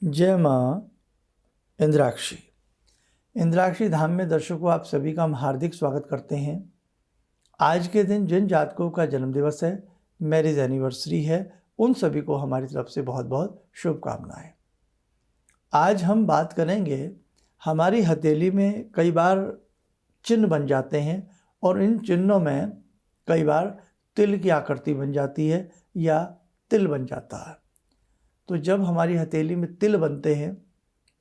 जय माँ इंद्राक्षी। इंद्राक्षी धाम में दर्शकों, आप सभी का हम हार्दिक स्वागत करते हैं। आज के दिन जिन जातकों का जन्मदिवस है, मैरिज एनिवर्सरी है, उन सभी को हमारी तरफ से बहुत बहुत शुभकामनाएं। आज हम बात करेंगे, हमारी हथेली में कई बार चिन्ह बन जाते हैं और इन चिन्हों में कई बार तिल की आकृति बन जाती है या तिल बन जाता है। तो जब हमारी हथेली में तिल बनते हैं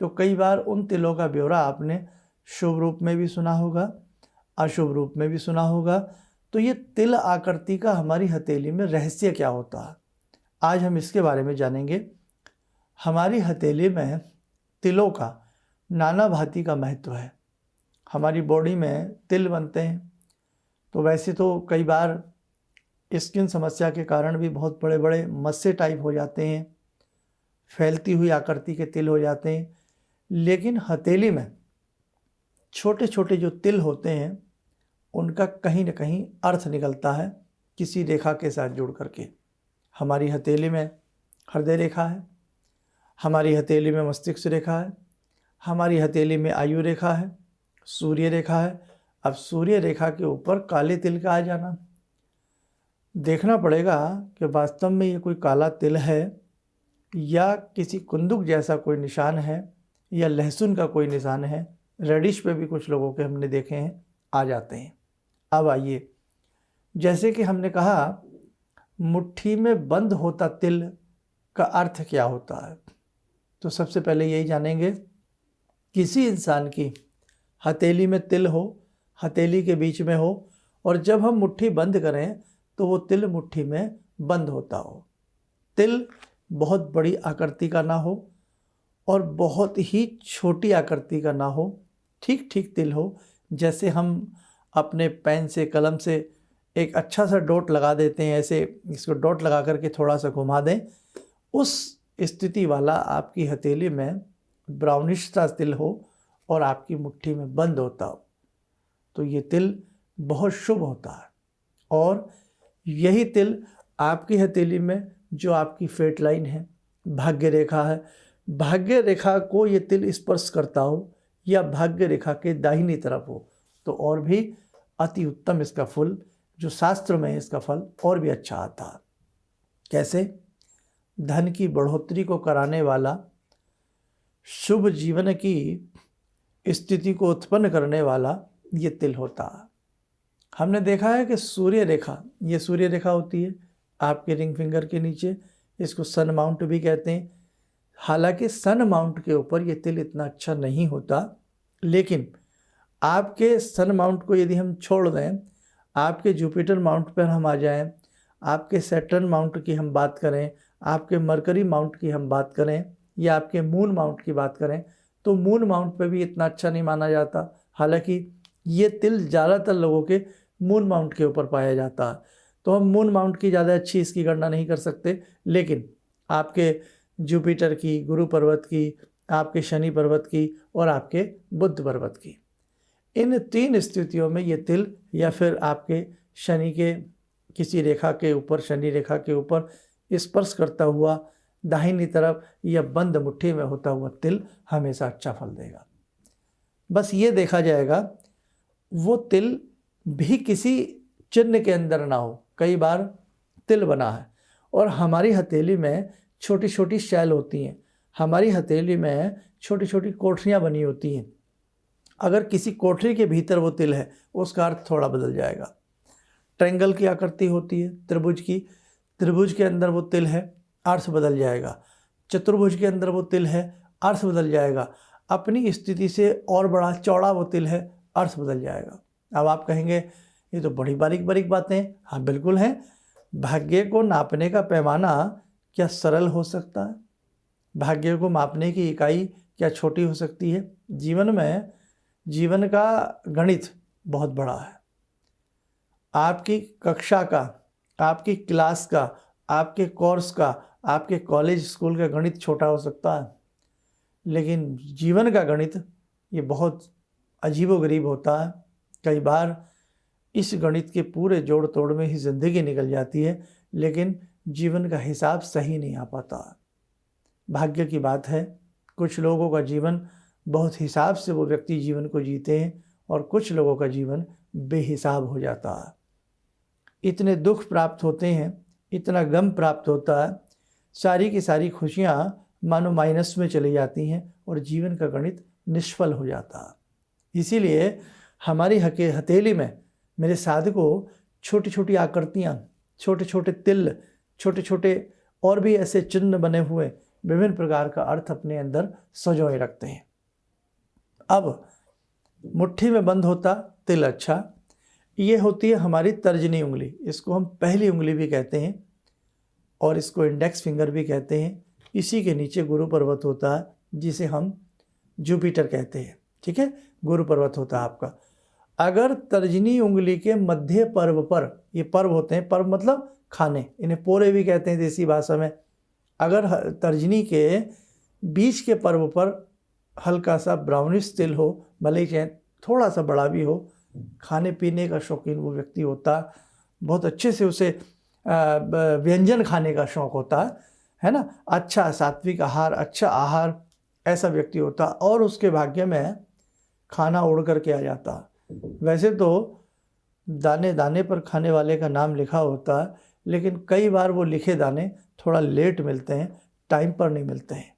तो कई बार उन तिलों का ब्यौरा आपने शुभ रूप में भी सुना होगा, अशुभ रूप में भी सुना होगा। तो ये तिल आकृति का हमारी हथेली में रहस्य क्या होता है, आज हम इसके बारे में जानेंगे। हमारी हथेली में तिलों का नाना भांति का महत्व है। हमारी बॉडी में तिल बनते हैं तो वैसे तो कई बार स्किन समस्या के कारण भी बहुत बड़े बड़े मस्से टाइप हो जाते हैं, फैलती हुई आकृति के तिल हो जाते हैं, लेकिन हथेली में छोटे छोटे जो तिल होते हैं उनका कहीं न कहीं अर्थ निकलता है किसी रेखा के साथ जुड़ करके। हमारी हथेली में हृदय रेखा है, हमारी हथेली में मस्तिष्क रेखा है, हमारी हथेली में आयु रेखा है, सूर्य रेखा है। अब सूर्य रेखा के ऊपर काले तिल का आ जाना, देखना पड़ेगा कि वास्तव में ये कोई काला तिल है या किसी कुंदुक जैसा कोई निशान है या लहसुन का कोई निशान है। रेडिश पे भी कुछ लोगों के हमने देखे हैं आ जाते हैं। अब आइए, जैसे कि हमने कहा, मुट्ठी में बंद होता तिल का अर्थ क्या होता है, तो सबसे पहले यही जानेंगे। किसी इंसान की हथेली में तिल हो, हथेली के बीच में हो, और जब हम मुट्ठी बंद करें तो वो तिल मुट्ठी में बंद होता हो। तिल बहुत बड़ी आकृति का ना हो और बहुत ही छोटी आकृति का ना हो, ठीक ठीक तिल हो। जैसे हम अपने पेन से, कलम से एक अच्छा सा डॉट लगा देते हैं, ऐसे इसको डॉट लगा करके थोड़ा सा घुमा दें, उस स्थिति वाला आपकी हथेली में ब्राउनिश सा तिल हो और आपकी मुट्ठी में बंद होता हो, तो ये तिल बहुत शुभ होता है। और यही तिल आपकी हथेली में जो आपकी फेट लाइन है, भाग्य रेखा है, भाग्य रेखा को ये तिल स्पर्श करता हो या भाग्य रेखा के दाहिनी तरफ हो तो और भी अति उत्तम इसका फल, जो शास्त्र में इसका फल और भी अच्छा आता है। कैसे? धन की बढ़ोतरी को कराने वाला, शुभ जीवन की स्थिति को उत्पन्न करने वाला ये तिल होता है। हमने देखा है कि सूर्य रेखा, ये सूर्य रेखा होती है आपके रिंग फिंगर के नीचे, इसको सन माउंट भी कहते हैं। हालांकि सन माउंट के ऊपर ये तिल इतना अच्छा नहीं होता, लेकिन आपके सन माउंट को यदि हम छोड़ दें, आपके जुपिटर माउंट पर हम आ जाएं, आपके सैटर्न माउंट की हम बात करें, आपके मरकरी माउंट की हम बात करें या आपके मून माउंट की बात करें, तो मून माउंट पे भी इतना अच्छा नहीं माना जाता। हालांकि ये तिल ज़्यादातर लोगों के मून माउंट के ऊपर पाया जाता है, तो हम मून माउंट की ज़्यादा अच्छी इसकी गणना नहीं कर सकते, लेकिन आपके जुपिटर की, गुरु पर्वत की, आपके शनि पर्वत की और आपके बुध पर्वत की, इन तीन स्थितियों में ये तिल या फिर आपके शनि के किसी रेखा के ऊपर, शनि रेखा के ऊपर स्पर्श करता हुआ दाहिनी तरफ या बंद मुट्ठी में होता हुआ तिल हमेशा अच्छा फल देगा। बस ये देखा जाएगा वो तिल भी किसी चिन्ह के अंदर ना हो। कई बार तिल बना है और हमारी हथेली में छोटी छोटी शैल होती हैं, हमारी हथेली में छोटी छोटी कोठरियाँ बनी होती हैं। अगर किसी कोठरी के भीतर वो तिल है, उसका अर्थ थोड़ा बदल जाएगा। ट्रायंगल की आकृति होती है, त्रिभुज की, त्रिभुज के अंदर वो तिल है, अर्थ बदल जाएगा। चतुर्भुज के अंदर वो तिल है, अर्थ बदल जाएगा। अपनी स्थिति से और बड़ा चौड़ा वो तिल है, अर्थ बदल जाएगा। अब आप कहेंगे ये तो बड़ी बारीक बारीक बातें हैं। हाँ, बिल्कुल हैं। भाग्य को नापने का पैमाना क्या सरल हो सकता है? भाग्य को मापने की इकाई क्या छोटी हो सकती है? जीवन में जीवन का गणित बहुत बड़ा है। आपकी कक्षा का, आपकी क्लास का, आपके कोर्स का, आपके कॉलेज स्कूल का गणित छोटा हो सकता है, लेकिन जीवन का गणित ये बहुत अजीबोगरीब होता है। कई बार इस गणित के पूरे जोड़ तोड़ में ही ज़िंदगी निकल जाती है, लेकिन जीवन का हिसाब सही नहीं आ पाता। भाग्य की बात है कुछ लोगों का जीवन बहुत हिसाब से वो व्यक्ति जीवन को जीते हैं और कुछ लोगों का जीवन बेहिसाब हो जाता है। इतने दुख प्राप्त होते हैं, इतना गम प्राप्त होता है, सारी की सारी खुशियाँ मानो माइनस में चली जाती हैं और जीवन का गणित निष्फल हो जाता है। इसीलिए हमारी हथेली में मेरे साधकों छोटी छोटी आकृतियाँ, छोटे छोटे तिल, छोटे छोटे और भी ऐसे चिन्ह बने हुए विभिन्न प्रकार का अर्थ अपने अंदर सजोए रखते हैं। अब मुट्ठी में बंद होता तिल अच्छा, ये होती है हमारी तर्जनी उंगली, इसको हम पहली उंगली भी कहते हैं और इसको इंडेक्स फिंगर भी कहते हैं। इसी के नीचे गुरु पर्वत होता है जिसे हम जुपिटर कहते हैं। ठीक है, गुरु पर्वत होता है आपका। अगर तर्जनी उंगली के मध्य पर्व पर, ये पर्व होते हैं, पर्व मतलब खाने, इन्हें पोरे भी कहते हैं देसी भाषा में। अगर तर्जनी के बीच के पर्व पर हल्का सा ब्राउनिश तिल हो, भले ही चाहे थोड़ा सा बड़ा भी हो, खाने पीने का शौकीन वो व्यक्ति होता, बहुत अच्छे से उसे व्यंजन खाने का शौक़ होता है ना, अच्छा सात्विक आहार, अच्छा आहार, ऐसा व्यक्ति होता और उसके भाग्य में खाना उड़ कर के आ जाता। वैसे तो दाने दाने पर खाने वाले का नाम लिखा होता है, लेकिन कई बार वो लिखे दाने थोड़ा लेट मिलते हैं, टाइम पर नहीं मिलते हैं।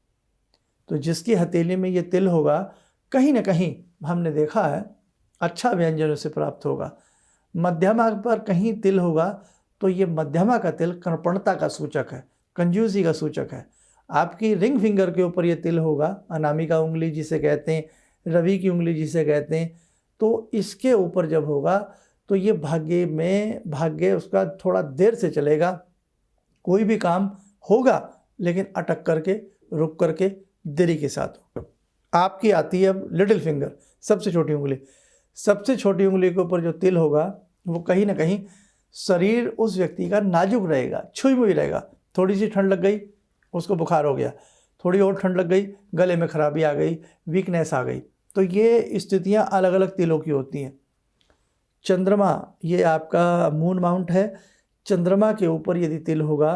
तो जिसकी हथेली में ये तिल होगा, कहीं ना कहीं हमने देखा है अच्छा व्यंजन उसे प्राप्त होगा। मध्यमा पर कहीं तिल होगा तो ये मध्यमा का तिल कृपणता का सूचक है, कंजूसी का सूचक है। आपकी रिंग फिंगर के ऊपर ये तिल होगा, अनामिका उंगली जिसे कहते हैं, रवि की उंगली जिसे कहते हैं, तो इसके ऊपर जब होगा तो ये भाग्य उसका थोड़ा देर से चलेगा। कोई भी काम होगा लेकिन अटक करके, रुक करके, देरी के साथ होगा। आपकी आती है अब लिटिल फिंगर, सबसे छोटी उंगली। सबसे छोटी उंगली के ऊपर जो तिल होगा वो कहीं ना कहीं शरीर उस व्यक्ति का नाजुक रहेगा, छुई मुई रहेगा। थोड़ी सी ठंड लग गई, उसको बुखार हो गया, थोड़ी और ठंड लग गई, गले में खराबी आ गई, वीकनेस आ गई। तो ये स्थितियाँ अलग अलग तिलों की होती हैं। चंद्रमा, ये आपका मून माउंट है, चंद्रमा के ऊपर यदि तिल होगा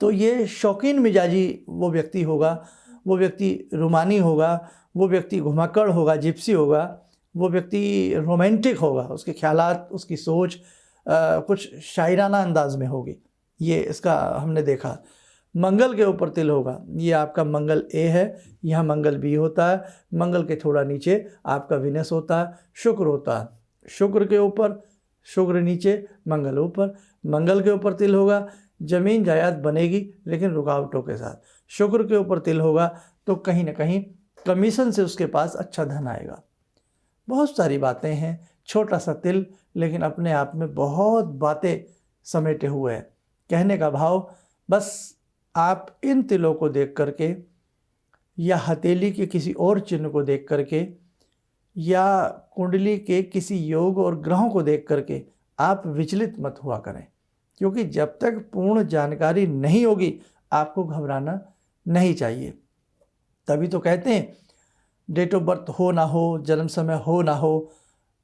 तो ये शौकीन मिजाजी वो व्यक्ति होगा, वो व्यक्ति रुमानी होगा, वो व्यक्ति घुमाकड़ होगा, जिप्सी होगा, वो व्यक्ति रोमांटिक होगा, उसके ख्यालात, उसकी सोच कुछ शायराना अंदाज में होगी। ये इसका हमने देखा। मंगल के ऊपर तिल होगा, ये आपका मंगल ए है, यहाँ मंगल बी होता है, मंगल के थोड़ा नीचे आपका विनस होता है, शुक्र होता है। शुक्र के ऊपर, शुक्र नीचे, मंगल ऊपर। मंगल के ऊपर तिल होगा, जमीन जायदाद बनेगी लेकिन रुकावटों के साथ। शुक्र के ऊपर तिल होगा तो कहीं ना कहीं कमीशन से उसके पास अच्छा धन आएगा। बहुत सारी बातें हैं, छोटा सा तिल लेकिन अपने आप में बहुत बातें समेटे हुए हैं। कहने का भाव, बस आप इन तिलों को देख करके या हथेली के किसी और चिन्ह को देख करके या कुंडली के किसी योग और ग्रहों को देख करके आप विचलित मत हुआ करें, क्योंकि जब तक पूर्ण जानकारी नहीं होगी आपको घबराना नहीं चाहिए। तभी तो कहते हैं डेट ऑफ बर्थ हो ना हो, जन्म समय हो ना हो,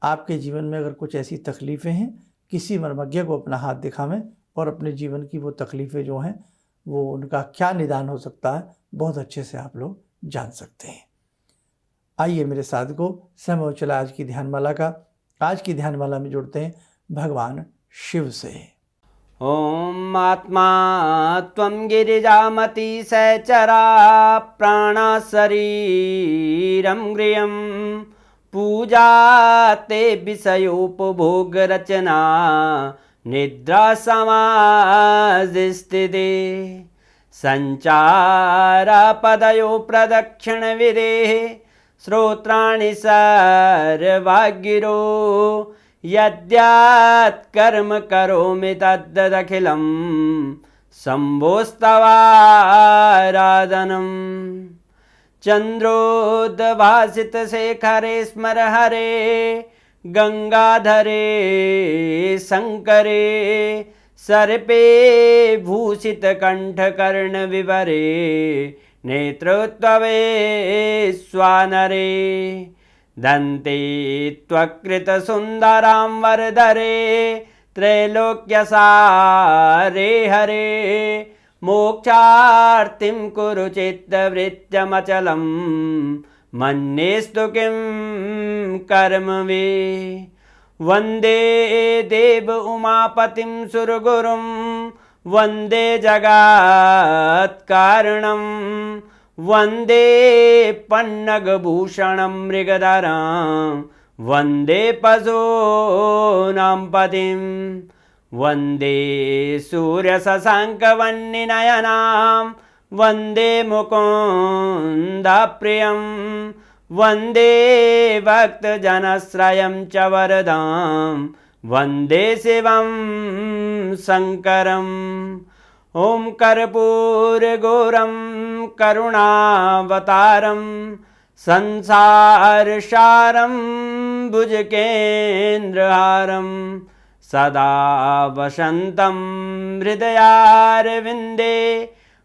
आपके जीवन में अगर कुछ ऐसी तकलीफ़ें हैं, किसी मर्मज्ञ को अपना हाथ दिखावें और अपने जीवन की वो तकलीफ़ें जो हैं वो उनका क्या निदान हो सकता है बहुत अच्छे से आप लोग जान सकते हैं। आइए मेरे साधकों, समय हो चला आज की ध्यानमाला का। आज की ध्यानमाला में जुड़ते हैं भगवान शिव से। ओम आत्मा त्वं गिरिजामति सहचरा प्राणा शरीरं गृहं पूजा ते विषयोपभोग रचना निद्रा समाधिस्थिते संचारा पदयो प्रदक्षिण विदेः श्रोत्राणि सर्वागिरो यद्यात् कर्म करोमि तद्दखिलं शम्भोस्तवाराधनम् चन्द्रोद्भासितशेखरे स्मर हरे गंगाधरे शंकरे सर्पे भूषितकण्ठकर्णविवरे नेत्रोत्तवे स्वानरे दन्ते त्वकृतसुन्दरां वरदरे त्रैलोक्यसारे हरे मोक्षार्तिं कुरु चित्तवृत्तमचलं मन्येस्तु किं कर्म वे वन्दे देव उमापतिं सुरगुरुं वन्दे जगत्कारणं वन्दे पन्नगभूषणं मृगधरं वन्दे पशूनां पतिं वन्दे सूर्यशशाङ्कवह्निनयनां वन्दे मुकुन्दप्रियं वन्दे भक्तजनश्रयं च वरदां वन्दे शिवं शङ्करम् ॐ कर्पूरगौरं करुणावतारं संसारसारं भुजगेन्द्रहारं सदा वसन्तं हृदयारविन्दे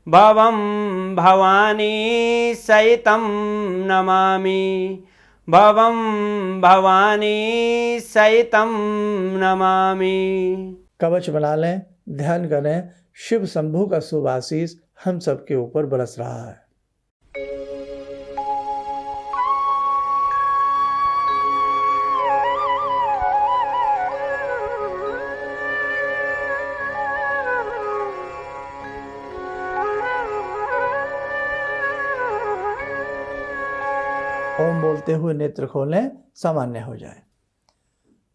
भवं भवानी सहितं नमामि भवं भवानी सहितं नमामि। कवच बना लें, ध्यान करें, शिव शंभू का शुभ आशीष हम सबके ऊपर बरस रहा है। ओम बोलते हुए नेत्र खोलें, सामान्य हो जाए।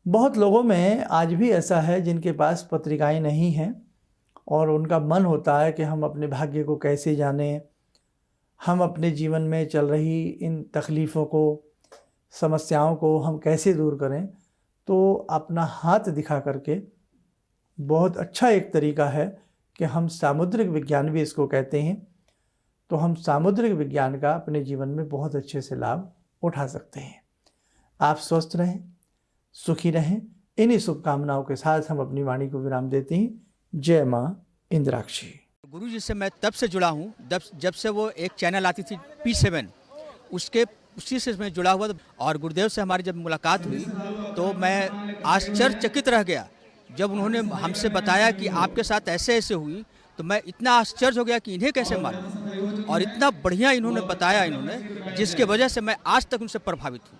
बहुत लोगों में आज भी ऐसा है जिनके पास पत्रिकाएं नहीं हैं और उनका मन होता है कि हम अपने भाग्य को कैसे जानें, हम अपने जीवन में चल रही इन तकलीफ़ों को, समस्याओं को हम कैसे दूर करें। तो अपना हाथ दिखा करके बहुत अच्छा एक तरीका है कि हम सामुद्रिक विज्ञान भी इसको कहते हैं, तो हम सामुद्रिक विज्ञान का अपने जीवन में बहुत अच्छे से लाभ उठा सकते हैं। आप स्वस्थ रहें, सुखी रहें, इन्हीं शुभकामनाओं के साथ हम अपनी वाणी को विराम देते हैं। जय माँ इंद्राक्षी। गुरु जी से मैं तब से जुड़ा हूँ जब से वो एक चैनल आती थी P7, उसी से मैं जुड़ा हुआ था। और गुरुदेव से हमारी जब मुलाकात हुई तो मैं आश्चर्यचकित रह गया जब उन्होंने हमसे बताया कि आपके साथ ऐसे ऐसे हुई। तो मैं इतना आश्चर्य हो गया कि इन्हें कैसे मालूम, और इतना बढ़िया इन्होंने बताया जिसके वजह से मैं आज तक उनसे प्रभावित हूँ।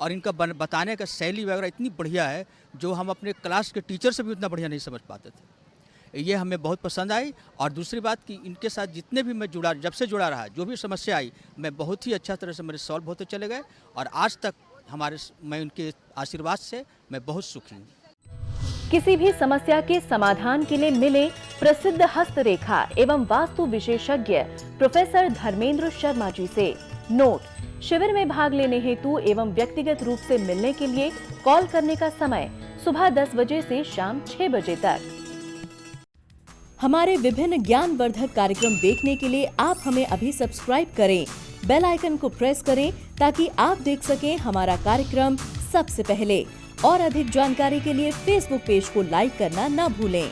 और इनका बताने का शैली वगैरह इतनी बढ़िया है जो हम अपने क्लास के टीचर से भी उतना बढ़िया नहीं समझ पाते थे। ये हमें बहुत पसंद आई। और दूसरी बात कि इनके साथ जितने भी मैं जब से जुड़ा रहा, जो भी समस्या आई, मैं बहुत ही अच्छा तरह से मेरे सॉल्व होते चले गए। और आज तक मैं उनके आशीर्वाद से मैं बहुत सुखी हूँ। किसी भी समस्या के समाधान के लिए मिले प्रसिद्ध हस्तरेखा एवं वास्तु विशेषज्ञ प्रोफेसर धर्मेंद्र शर्मा जी से। नोट: शिविर में भाग लेने हेतु एवं व्यक्तिगत रूप से मिलने के लिए कॉल करने का समय सुबह 10 बजे से शाम 6 बजे तक। हमारे विभिन्न ज्ञानवर्धक कार्यक्रम देखने के लिए आप हमें अभी सब्सक्राइब करें, बेल आइकन को प्रेस करें ताकि आप देख सकें हमारा कार्यक्रम सबसे पहले। और अधिक जानकारी के लिए फेसबुक पेज को लाइक करना न भूलें।